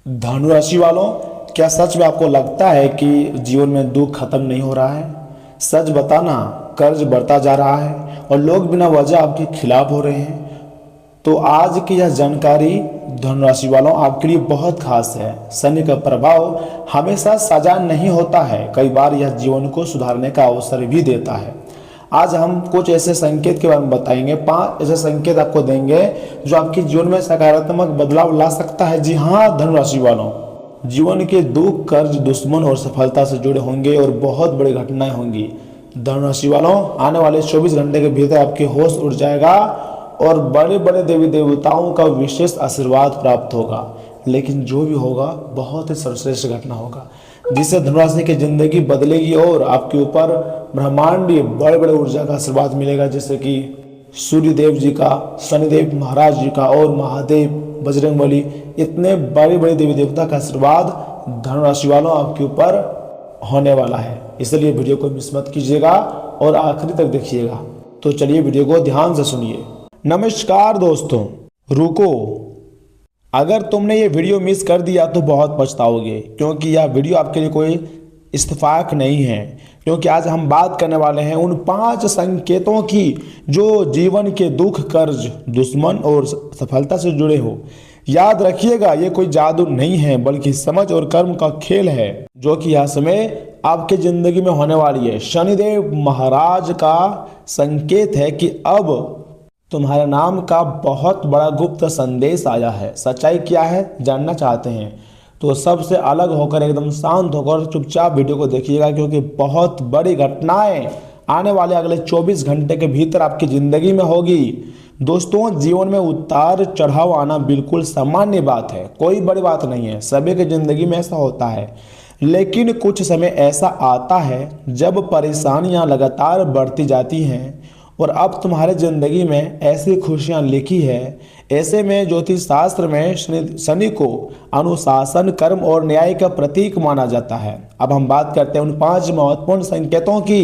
धनु राशि वालों, क्या सच में आपको लगता है कि जीवन में दुख खत्म नहीं हो रहा है? सच बताना, कर्ज बढ़ता जा रहा है और लोग बिना वजह आपके खिलाफ हो रहे हैं। तो आज की यह जानकारी धनु राशि वालों आपके लिए बहुत खास है। शनि का प्रभाव हमेशा सजा नहीं होता है, कई बार यह जीवन को सुधारने का अवसर भी देता है। आज हम कुछ ऐसे संकेत के बारे में बताएंगे, 5 ऐसे संकेत आपको देंगे जो आपके जीवन में सकारात्मक बदलाव ला सकता है। जी हाँ धनु राशि वालों, जीवन के दुख, कर्ज, दुश्मन और सफलता से जुड़े होंगे और बहुत बड़ी घटनाएं होंगी। धनु राशि वालों, आने वाले 24 घंटे के भीतर आपके होश उड़ जाएगा और बड़े बड़े देवी देवताओं का विशेष आशीर्वाद प्राप्त होगा। लेकिन जो भी होगा बहुत ही सर्वश्रेष्ठ घटना होगा जिससे धनु राशि की जिंदगी बदलेगी और आपके ऊपर ब्रह्मांडीय बड़े बड़े ऊर्जा का आशीर्वाद मिलेगा, जैसे कि सूर्य देव जी का, शनिदेव महाराज जी का और महादेव, बजरंगबली, इतने बड़े बड़े देवी देवता का आशीर्वाद धनु राशि वालों आपके ऊपर होने वाला है। इसलिए वीडियो को मिस मत कीजिएगा और आखिरी तक देखिएगा। तो चलिए वीडियो को ध्यान से सुनिए। नमस्कार दोस्तों, रुको, अगर तुमने ये वीडियो मिस कर दिया तो बहुत पछताओगे, क्योंकि यह वीडियो आपके लिए कोई इत्तेफाक नहीं है। क्योंकि आज हम बात करने वाले हैं उन 5 संकेतों की जो जीवन के दुख, कर्ज, दुश्मन और सफलता से जुड़े हो। याद रखिएगा, ये कोई जादू नहीं है बल्कि समझ और कर्म का खेल है जो कि यह समय आपके जिंदगी में होने वाली है। शनिदेव महाराज का संकेत है कि अब तुम्हारे नाम का बहुत बड़ा गुप्त संदेश आया है। सच्चाई क्या है जानना चाहते हैं तो सबसे अलग होकर, एकदम शांत होकर चुपचाप वीडियो को देखिएगा, क्योंकि बहुत बड़ी घटनाएं आने वाले अगले 24 घंटे के भीतर आपकी जिंदगी में होगी। दोस्तों, जीवन में उतार चढ़ाव आना बिल्कुल सामान्य बात है, कोई बड़ी बात नहीं है, सभी की जिंदगी में ऐसा होता है। लेकिन कुछ समय ऐसा आता है जब परेशानियां लगातार बढ़ती जाती हैं और अब तुम्हारे जिंदगी में ऐसी खुशियां लिखी है। ऐसे में ज्योतिष शास्त्र में शनि को अनुशासन, कर्म और न्याय का प्रतीक माना जाता है। अब हम बात करते हैं उन 5 महत्वपूर्ण संकेतों की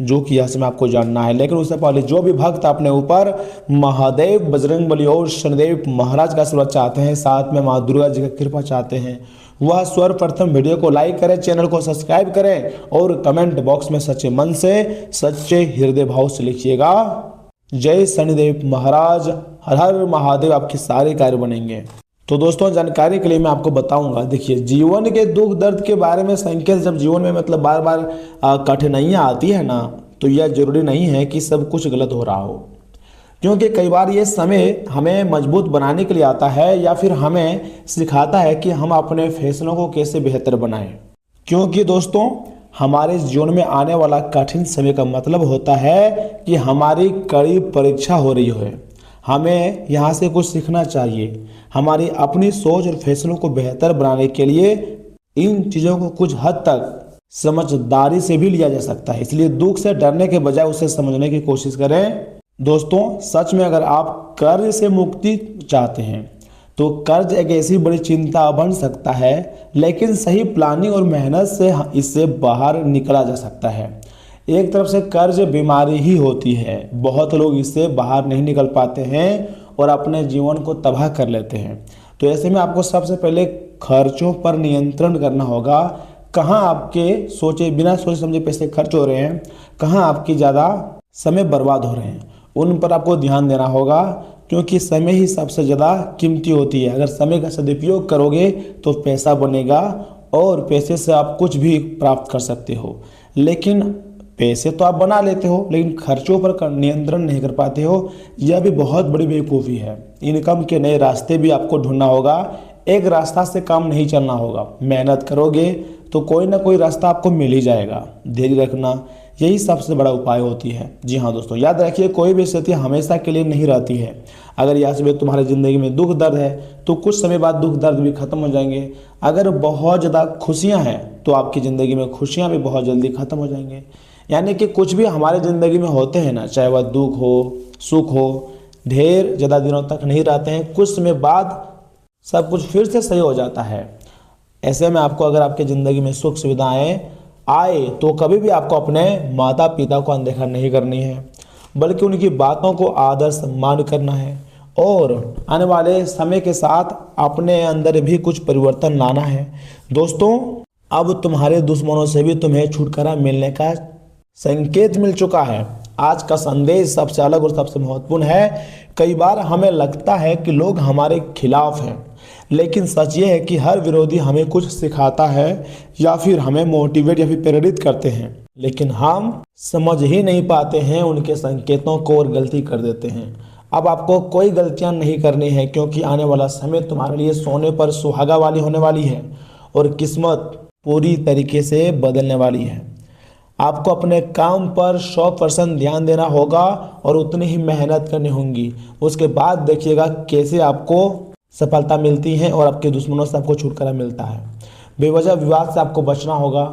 जो कि यह समय आपको जानना है। लेकिन उससे पहले जो भी भक्त अपने ऊपर महादेव, बजरंगबली और शनिदेव महाराज का आशीर्वाद चाहते हैं, साथ में माँ दुर्गा जी का कृपा चाहते हैं, वह सर्वप्रथम वीडियो को लाइक करें, चैनल को सब्सक्राइब करें और कमेंट बॉक्स में सच्चे मन से, सच्चे हृदय भाव से लिखिएगा, जय शनिदेव महाराज, हर हर महादेव। आपके सारे कार्य बनेंगे। तो दोस्तों, जानकारी के लिए मैं आपको बताऊंगा। देखिए, जीवन के दुख दर्द के बारे में संकेत जब जीवन में मतलब बार बार कठिनाइयाँ आती है ना, तो यह जरूरी नहीं है कि सब कुछ गलत हो रहा हो, क्योंकि कई बार ये समय हमें मजबूत बनाने के लिए आता है या फिर हमें सिखाता है कि हम अपने फैसलों को कैसे बेहतर बनाएं। क्योंकि दोस्तों, हमारे जीवन में आने वाला कठिन समय का मतलब होता है कि हमारी कड़ी परीक्षा हो रही है। हमें यहाँ से कुछ सीखना चाहिए। हमारी अपनी सोच और फैसलों को बेहतर बनाने के लिए इन चीज़ों को कुछ हद तक समझदारी से भी लिया जा सकता है। इसलिए दुख से डरने के बजाय उसे समझने की कोशिश करें। दोस्तों, सच में अगर आप कर्ज से मुक्ति चाहते हैं तो कर्ज एक ऐसी बड़ी चिंता बन सकता है, लेकिन सही प्लानिंग और मेहनत से इससे बाहर निकला जा सकता है। एक तरफ से कर्ज बीमारी ही होती है, बहुत लोग इससे बाहर नहीं निकल पाते हैं और अपने जीवन को तबाह कर लेते हैं। तो ऐसे में आपको सबसे पहले खर्चों पर नियंत्रण करना होगा। कहाँ आपके बिना सोचे समझे पैसे खर्च हो रहे हैं, कहाँ आपकी ज़्यादा समय बर्बाद हो रहे हैं, उन पर आपको ध्यान देना होगा, क्योंकि समय ही सबसे ज़्यादा कीमती होती है। अगर समय का सदुपयोग करोगे तो पैसा बनेगा और पैसे से आप कुछ भी प्राप्त कर सकते हो। लेकिन पैसे तो आप बना लेते हो, लेकिन खर्चों पर नियंत्रण नहीं कर पाते हो, यह भी बहुत बड़ी बेवकूफ़ी है। इनकम के नए रास्ते भी आपको ढूंढना होगा, एक रास्ता से काम नहीं चलना होगा। मेहनत करोगे तो कोई ना कोई रास्ता आपको मिल ही जाएगा। धैर्य रखना यही सबसे बड़ा उपाय होती है। जी हाँ दोस्तों, याद रखिए, कोई भी स्थिति हमेशा के लिए नहीं रहती है। अगर यह समय तुम्हारी ज़िंदगी में दुख दर्द है तो कुछ समय बाद दुख दर्द भी खत्म हो जाएंगे। अगर बहुत ज़्यादा खुशियाँ हैं तो आपकी ज़िंदगी में खुशियाँ भी बहुत जल्दी खत्म हो जाएंगे। यानी कि कुछ भी हमारे ज़िंदगी में होते हैं ना, चाहे वह दुख हो, सुख हो, ढेर ज़्यादा दिनों तक नहीं रहते हैं, कुछ समय बाद सब कुछ फिर से सही हो जाता है। ऐसे में आपको, अगर आपकी ज़िंदगी में सुख सुविधाएं आए तो कभी भी आपको अपने माता पिता को अनदेखा नहीं करनी है, बल्कि उनकी बातों को आदर सम्मान करना है और आने वाले समय के साथ अपने अंदर भी कुछ परिवर्तन लाना है। दोस्तों, अब तुम्हारे दुश्मनों से भी तुम्हें छुटकारा मिलने का संकेत मिल चुका है। आज का संदेश सबसे अलग और सबसे महत्वपूर्ण है। कई बार हमें लगता है कि लोग हमारे खिलाफ हैं, लेकिन सच ये है कि हर विरोधी हमें कुछ सिखाता है या फिर हमें मोटिवेट या फिर प्रेरित करते हैं, लेकिन हम समझ ही नहीं पाते हैं उनके संकेतों को और गलती कर देते हैं। अब आपको कोई गलतियां नहीं करनी है, क्योंकि आने वाला समय तुम्हारे लिए सोने पर सुहागा वाली होने वाली है और किस्मत पूरी तरीके से बदलने वाली है। आपको अपने काम पर 100% ध्यान देना होगा और उतनी ही मेहनत करनी होगी। उसके बाद देखिएगा कैसे आपको सफलता मिलती है और आपके दुश्मनों से आपको छुटकारा मिलता है। बेवजह विवाद से आपको बचना होगा।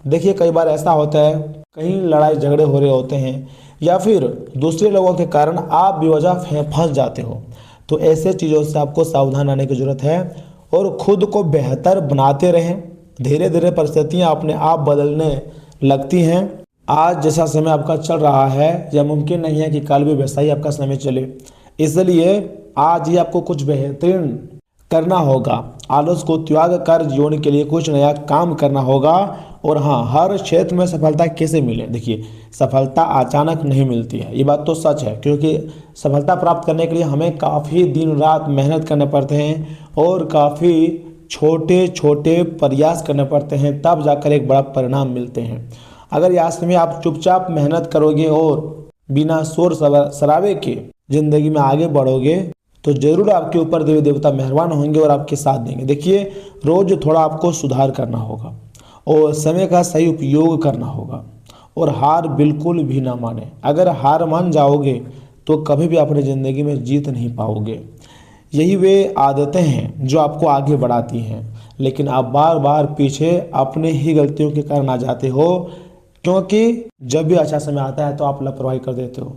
देखिए, कई बार ऐसा होता है, कहीं लड़ाई झगड़े हो रहे होते हैं या फिर दूसरे लोगों के कारण आप बेवजह फंस जाते हो, तो ऐसे चीज़ों से आपको सावधान रहने की जरूरत है और खुद को बेहतर बनाते रहें। धीरे धीरे परिस्थितियाँ अपने आप बदलने लगती हैं। आज जैसा समय आपका चल रहा है, यह मुमकिन नहीं है कि कल भी वैसा ही आपका समय चले, इसलिए आज ही आपको कुछ बेहतरीन करना होगा। आलस को त्याग कर जीवन के लिए कुछ नया काम करना होगा। और हाँ, हर क्षेत्र में सफलता कैसे मिले? देखिए, सफलता अचानक नहीं मिलती है, ये बात तो सच है, क्योंकि सफलता प्राप्त करने के लिए हमें काफ़ी दिन रात मेहनत करने पड़ते हैं और काफ़ी छोटे छोटे प्रयास करने पड़ते हैं, तब जाकर एक बड़ा परिणाम मिलते हैं। अगर याद में आप चुपचाप मेहनत करोगे और बिना शोर शराबे के जिंदगी में आगे बढ़ोगे, तो जरूर आपके ऊपर देवी देवता मेहरबान होंगे और आपके साथ देंगे। देखिए, रोज थोड़ा आपको सुधार करना होगा और समय का सही उपयोग करना होगा और हार बिल्कुल भी ना माने। अगर हार मान जाओगे तो कभी भी अपनी ज़िंदगी में जीत नहीं पाओगे। यही वे आदतें हैं जो आपको आगे बढ़ाती हैं, लेकिन आप बार बार पीछे अपने ही गलतियों के कारण आ जाते हो, क्योंकि जब भी अच्छा समय आता है तो आप लापरवाही कर देते हो,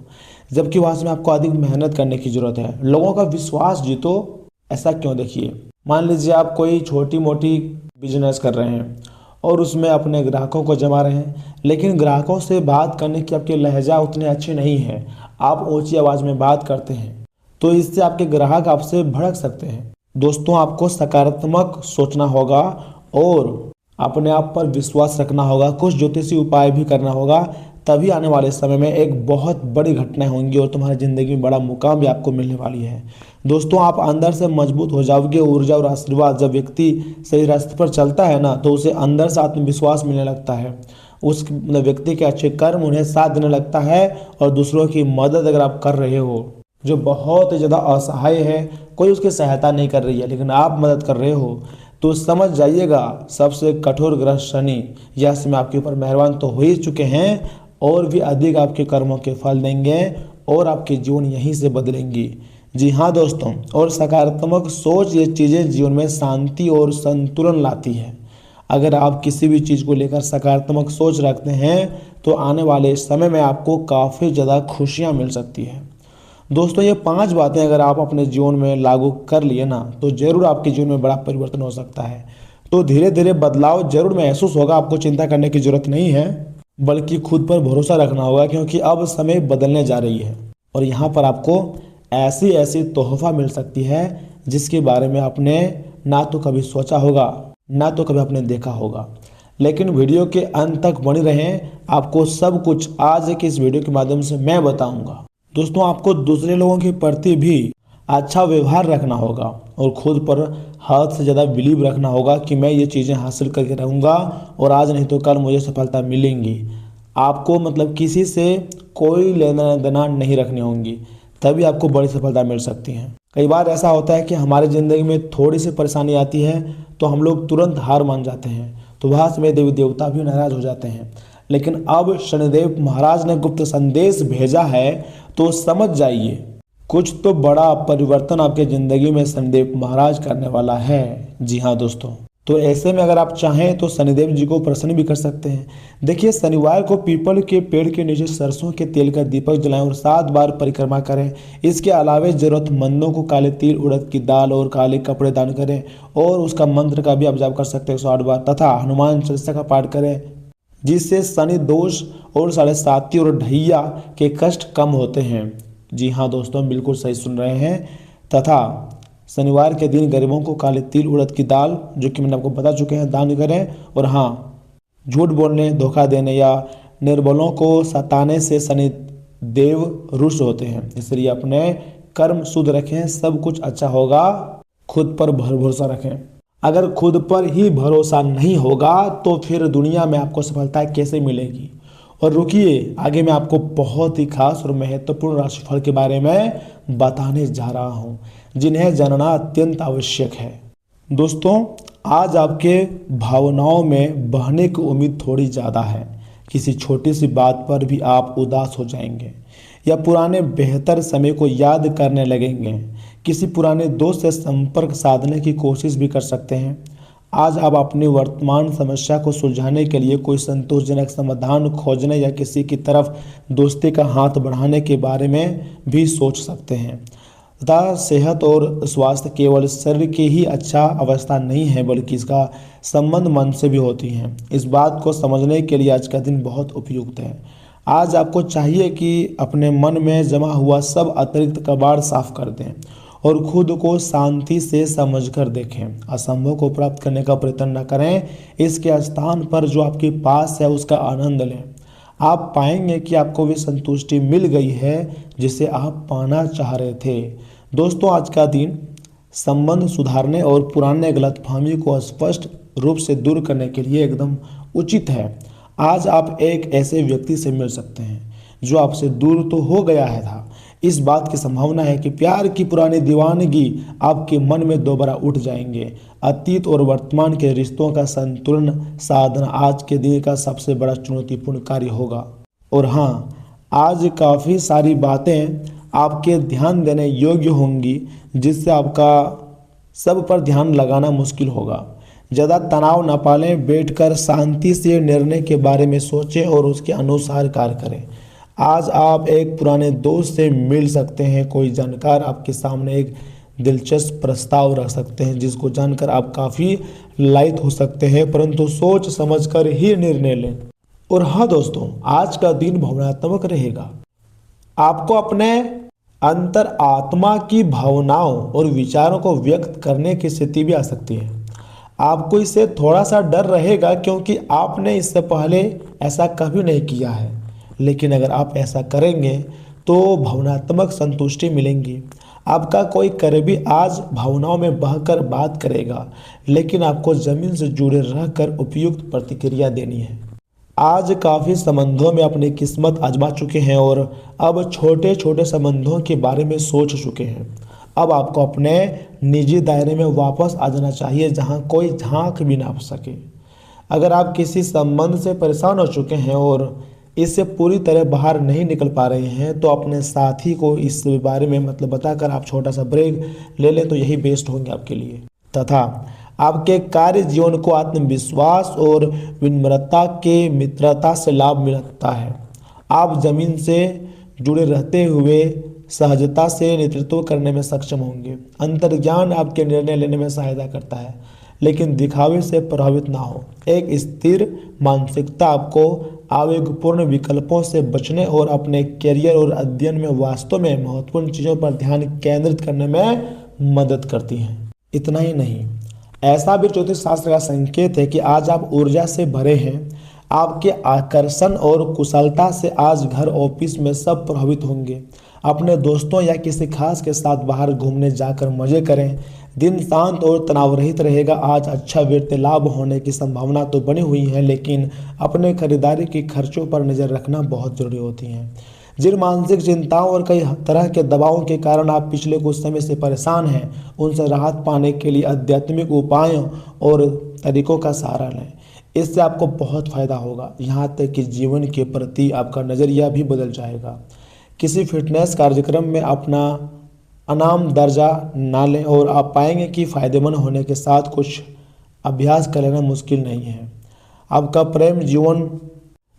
जबकि वहाँ समय आपको अधिक मेहनत करने की जरूरत है। लोगों का विश्वास जीतो। ऐसा क्यों? देखिए, मान लीजिए आप कोई छोटी मोटी बिजनेस कर रहे हैं और उसमें अपने ग्राहकों को जमा रहे हैं, लेकिन ग्राहकों से बात करने की आपकी लहजा उतनी अच्छी नहीं है, आप ऊंची आवाज़ में बात करते हैं, तो इससे आपके ग्राहक आपसे भड़क सकते हैं। दोस्तों, आपको सकारात्मक सोचना होगा और अपने आप पर विश्वास रखना होगा। कुछ ज्योतिषी उपाय भी करना होगा, तभी आने वाले समय में एक बहुत बड़ी घटनाएं होंगी और तुम्हारी ज़िंदगी में बड़ा मुकाम भी आपको मिलने वाली है। दोस्तों, आप अंदर से मजबूत हो जाओगे। ऊर्जा और आशीर्वाद, जब व्यक्ति सही रास्ते पर चलता है ना, तो उसे अंदर से आत्मविश्वास मिलने लगता है। उस व्यक्ति के अच्छे कर्म उन्हें साथ देने लगता है और दूसरों की मदद अगर आप कर रहे हो, जो बहुत ज़्यादा असहाय है, कोई उसकी सहायता नहीं कर रही है, लेकिन आप मदद कर रहे हो, तो समझ जाइएगा सबसे कठोर ग्रह शनि यह समय आपके ऊपर मेहरबान तो हो ही चुके हैं और भी अधिक आपके कर्मों के फल देंगे और आपके जीवन यहीं से बदलेंगी। जी हाँ दोस्तों, और सकारात्मक सोच ये चीज़ें जीवन में शांति और संतुलन लाती है। अगर आप किसी भी चीज़ को लेकर सकारात्मक सोच रखते हैं तो आने वाले समय में आपको काफ़ी ज़्यादा खुशियाँ मिल सकती है। दोस्तों, ये 5 बातें अगर आप अपने जीवन में लागू कर लिए ना, तो ज़रूर आपके जीवन में बड़ा परिवर्तन हो सकता है। तो धीरे धीरे बदलाव जरूर महसूस होगा। आपको चिंता करने की जरूरत नहीं है, बल्कि खुद पर भरोसा रखना होगा, क्योंकि अब समय बदलने जा रही है और यहाँ पर आपको ऐसी ऐसी तोहफा मिल सकती है जिसके बारे में आपने ना तो कभी सोचा होगा, ना तो कभी आपने देखा होगा। लेकिन वीडियो के अंत तक बने रहें, आपको सब कुछ आज के इस वीडियो के माध्यम से मैं बताऊंगा। दोस्तों, आपको दूसरे लोगों के प्रति भी अच्छा व्यवहार रखना होगा और खुद पर हद से ज़्यादा बिलीव रखना होगा कि मैं ये चीज़ें हासिल करके रहूँगा और आज नहीं तो कल मुझे सफलता मिलेंगी। आपको मतलब किसी से कोई लेना देना नहीं रखनी होंगी, तभी आपको बड़ी सफलता मिल सकती है। कई बार ऐसा होता है कि हमारी ज़िंदगी में थोड़ी सी परेशानी आती है तो हम लोग तुरंत हार मान जाते हैं, तो वहाँ समय देवी देवता भी नाराज़ हो जाते हैं। लेकिन अब शनिदेव महाराज ने गुप्त संदेश भेजा है, तो समझ जाइए कुछ तो बड़ा परिवर्तन आपके ज़िंदगी में शनिदेव महाराज करने वाला है। जी हाँ दोस्तों, तो ऐसे में अगर आप चाहें तो शनिदेव जी को प्रसन्न भी कर सकते हैं। देखिए, शनिवार को पीपल के पेड़ के नीचे सरसों के तेल का दीपक जलाएं और 7 बार परिक्रमा करें। इसके अलावा ज़रूरतमंदों को काले तिल, उड़द की दाल और काले कपड़े दान करें और उसका मंत्र का भी आप जाप कर सकते हैं 108 बार, तथा हनुमान चालीसा का पाठ करें, जिससे शनि दोष और 7.5 और ढैया के कष्ट कम होते हैं। जी हाँ दोस्तों, बिल्कुल सही सुन रहे हैं। तथा शनिवार के दिन गरीबों को काले तिल उड़द की दाल, जो कि मैंने आपको बता चुके हैं, दान करें। और हाँ, झूठ बोलने, धोखा देने या निर्बलों को सताने से शनि देव रुष्ट होते हैं, इसलिए अपने कर्म शुद्ध रखें, सब कुछ अच्छा होगा। खुद पर भरोसा रखें। अगर खुद पर ही भरोसा नहीं होगा तो फिर दुनिया में आपको सफलता कैसे मिलेगी। और रुकिए, आगे मैं आपको बहुत ही खास और महत्वपूर्ण राशिफल के बारे में बताने जा रहा हूं, जिन्हें जानना अत्यंत आवश्यक है। दोस्तों, आज आपके भावनाओं में बहने की उम्मीद थोड़ी ज़्यादा है। किसी छोटी सी बात पर भी आप उदास हो जाएंगे या पुराने बेहतर समय को याद करने लगेंगे। किसी पुराने दोस्त से संपर्क साधने की कोशिश भी कर सकते हैं। आज आप अपनी वर्तमान समस्या को सुलझाने के लिए कोई संतोषजनक समाधान खोजने या किसी की तरफ दोस्ती का हाथ बढ़ाने के बारे में भी सोच सकते हैं। तथा सेहत और स्वास्थ्य केवल शरीर की ही अच्छा अवस्था नहीं है, बल्कि इसका संबंध मन से भी होती है। इस बात को समझने के लिए आज का दिन बहुत उपयुक्त है। आज आपको चाहिए कि अपने मन में जमा हुआ सब अतिरिक्त कबाड़ साफ कर दें और खुद को शांति से समझकर देखें। असंभव को प्राप्त करने का प्रयत्न न करें, इसके स्थान पर जो आपके पास है उसका आनंद लें। आप पाएंगे कि आपको भी संतुष्टि मिल गई है जिसे आप पाना चाह रहे थे। दोस्तों, आज का दिन संबंध सुधारने और पुराने गलतफहमी को स्पष्ट रूप से दूर करने के लिए एकदम उचित है। आज आप एक ऐसे व्यक्ति से मिल सकते हैं जो आपसे दूर तो हो गया है था। इस बात की संभावना है कि प्यार की पुरानी दीवानगी आपके मन में दोबारा उठ जाएंगे। अतीत और वर्तमान के रिश्तों का संतुलन साधना आज के दिन का सबसे बड़ा चुनौतीपूर्ण कार्य होगा। और हाँ, आज काफ़ी सारी बातें आपके ध्यान देने योग्य होंगी, जिससे आपका सब पर ध्यान लगाना मुश्किल होगा। ज़्यादा तनाव न पालें, बैठकर शांति से निर्णय के बारे में सोचें और उसके अनुसार कार्य करें। आज आप एक पुराने दोस्त से मिल सकते हैं। कोई जानकार आपके सामने एक दिलचस्प प्रस्ताव रख सकते हैं, जिसको जानकर आप काफ़ी लायक हो सकते हैं, परंतु सोच समझकर ही निर्णय लें। और हाँ दोस्तों, आज का दिन भावनात्मक रहेगा। आपको अपने अंतर आत्मा की भावनाओं और विचारों को व्यक्त करने की स्थिति भी आ सकती है। आपको इससे थोड़ा सा डर रहेगा, क्योंकि आपने इससे पहले ऐसा कभी नहीं किया है। लेकिन अगर आप ऐसा करेंगे तो भावनात्मक संतुष्टि मिलेंगी। आपका कोई करीबी आज भावनाओं में बहकर बात करेगा, लेकिन आपको ज़मीन से जुड़े रहकर उपयुक्त प्रतिक्रिया देनी है। आज काफ़ी संबंधों में अपनी किस्मत आजमा चुके हैं और अब छोटे छोटे संबंधों के बारे में सोच चुके हैं। अब आपको अपने निजी दायरे में वापस आ जाना चाहिए, जहां कोई झांक भी ना सके। अगर आप किसी संबंध से परेशान हो चुके हैं और इससे पूरी तरह बाहर नहीं निकल पा रहे हैं, तो अपने साथी को इस बारे में बताकर आप छोटा सा ब्रेक ले लें, तो यही बेस्ट होंगे आपके लिए। तथा आपके कार्य जीवन को आत्मविश्वास और विनम्रता के मित्रता से लाभ मिलता है। आप जमीन से जुड़े रहते हुए सहजता से नेतृत्व करने में सक्षम होंगे। अंतर्ज्ञान आपके निर्णय लेने में सहायता करता है, लेकिन दिखावे से प्रभावित ना हो। एक स्थिर मानसिकता आपको आवेगपूर्ण विकल्पों से बचने और अपने करियर और अध्ययन में वास्तव में महत्वपूर्ण चीज़ों पर ध्यान केंद्रित करने में मदद करती है। इतना ही नहीं, ऐसा भी ज्योतिष शास्त्र का संकेत है कि आज आप ऊर्जा से भरे हैं। आपके आकर्षण और कुशलता से आज घर ऑफिस में सब प्रभावित होंगे। अपने दोस्तों या किसी खास के साथ बाहर घूमने जाकर मजे करें। दिन शांत और तनाव रहित रहेगा। आज अच्छा वित्तीय लाभ होने की संभावना तो बनी हुई है, लेकिन अपने खरीदारी के खर्चों पर नज़र रखना बहुत जरूरी होती है। जिन मानसिक चिंताओं और कई तरह के दबावों के कारण आप पिछले कुछ समय से परेशान हैं, उनसे राहत पाने के लिए आध्यात्मिक उपायों और तरीकों का सहारा लें। इससे आपको बहुत फायदा होगा, यहाँ तक कि जीवन के प्रति आपका नज़रिया भी बदल जाएगा। किसी फिटनेस कार्यक्रम में अपना अनाम दर्जा ना लें और आप पाएंगे कि फ़ायदेमंद होने के साथ कुछ अभ्यास कर लेना मुश्किल नहीं है। आपका प्रेम जीवन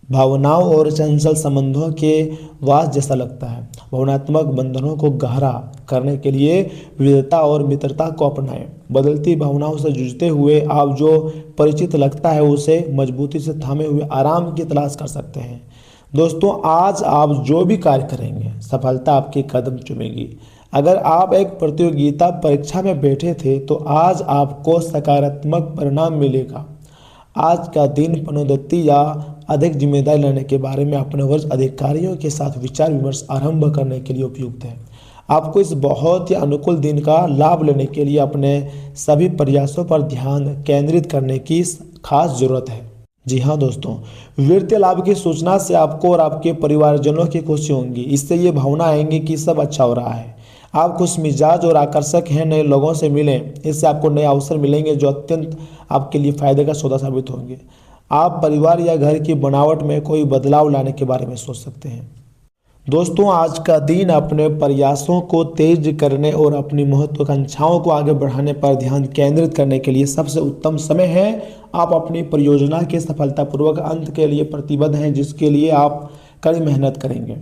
भावनाओं और चंचल संबंधों के वास जैसा लगता है। भावनात्मक बंधनों को गहरा करने के लिए विविधता और मित्रता को अपनाएं। बदलती भावनाओं से जूझते हुए आप जो परिचित लगता है उसे मजबूती से थामे हुए आराम की तलाश कर सकते हैं। दोस्तों, आज आप जो भी कार्य करेंगे, सफलता आपके कदम चूमेगी। अगर आप एक प्रतियोगिता परीक्षा में बैठे थे तो आज आपको सकारात्मक परिणाम मिलेगा। आज का दिन पदोन्नति या अधिक जिम्मेदारी लेने के बारे में अपने वरिष्ठ अधिकारियों के साथ विचार विमर्श आरंभ करने के लिए उपयुक्त है। आपको इस बहुत ही अनुकूल दिन का लाभ लेने के लिए अपने सभी प्रयासों पर ध्यान केंद्रित करने की खास जरूरत है। जी हाँ दोस्तों, वित्तीय लाभ की सूचना से आपको और आपके परिवारजनों की खुशी होगी। इससे ये भावना आएंगी कि सब अच्छा हो रहा है। आप खुश मिजाज और आकर्षक हैं, नए लोगों से मिलें, इससे आपको नए अवसर मिलेंगे जो अत्यंत आपके लिए फायदे का सौदा साबित होंगे। आप परिवार या घर की बनावट में कोई बदलाव लाने के बारे में सोच सकते हैं। दोस्तों, आज का दिन अपने प्रयासों को तेज करने और अपनी महत्वाकांक्षाओं को आगे बढ़ाने पर ध्यान केंद्रित करने के लिए सबसे उत्तम समय है। आप अपनी परियोजना के सफलतापूर्वक अंत के लिए प्रतिबद्ध हैं, जिसके लिए आप कड़ी मेहनत करेंगे।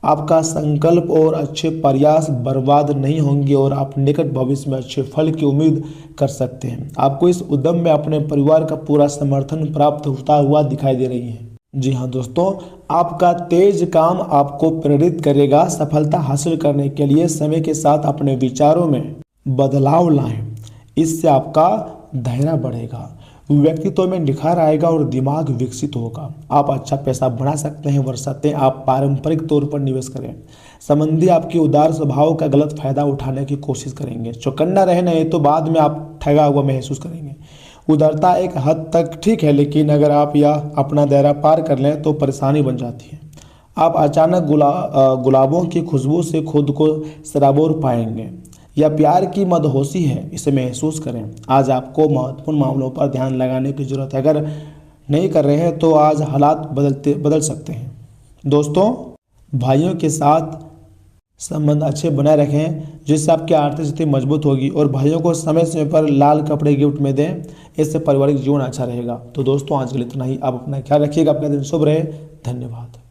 आपका संकल्प और अच्छे प्रयास बर्बाद नहीं होंगे और आप निकट भविष्य में अच्छे फल की उम्मीद कर सकते हैं। आपको इस उद्यम में अपने परिवार का पूरा समर्थन प्राप्त होता हुआ दिखाई दे रही है। जी हाँ दोस्तों, आपका तेज काम आपको प्रेरित करेगा। सफलता हासिल करने के लिए समय के साथ अपने विचारों में बदलाव लाएं, इससे आपका धैर्य बढ़ेगा, व्यक्तित्व में निखार आएगा और दिमाग विकसित होगा। आप अच्छा पैसा बना सकते हैं, बरसाते आप पारंपरिक तौर पर निवेश करें। संबंधी आपके उदार स्वभाव का गलत फायदा उठाने की कोशिश करेंगे। चौकन्ना रहे नहीं तो बाद में आप ठगा हुआ महसूस करेंगे। उदारता एक हद तक ठीक है, लेकिन अगर आप या अपना दायरा पार कर लें तो परेशानी बन जाती है। आप अचानक गुलाबों की खुशबू से खुद को सराबोर पाएंगे। यह प्यार की मदहोशी है, इसे महसूस करें। आज आपको महत्वपूर्ण मामलों पर ध्यान लगाने की जरूरत है। अगर नहीं कर रहे हैं तो आज हालात बदल सकते हैं। दोस्तों, भाइयों के साथ संबंध अच्छे बनाए रखें, जिससे आपकी आर्थिक स्थिति मजबूत होगी। और भाइयों को समय समय पर लाल कपड़े गिफ्ट में दें, इससे पारिवारिक जीवन अच्छा रहेगा। तो दोस्तों, आज के लिए इतना ही। आप अपना ख्याल रखिएगा। अपना दिन शुभ रहे। धन्यवाद।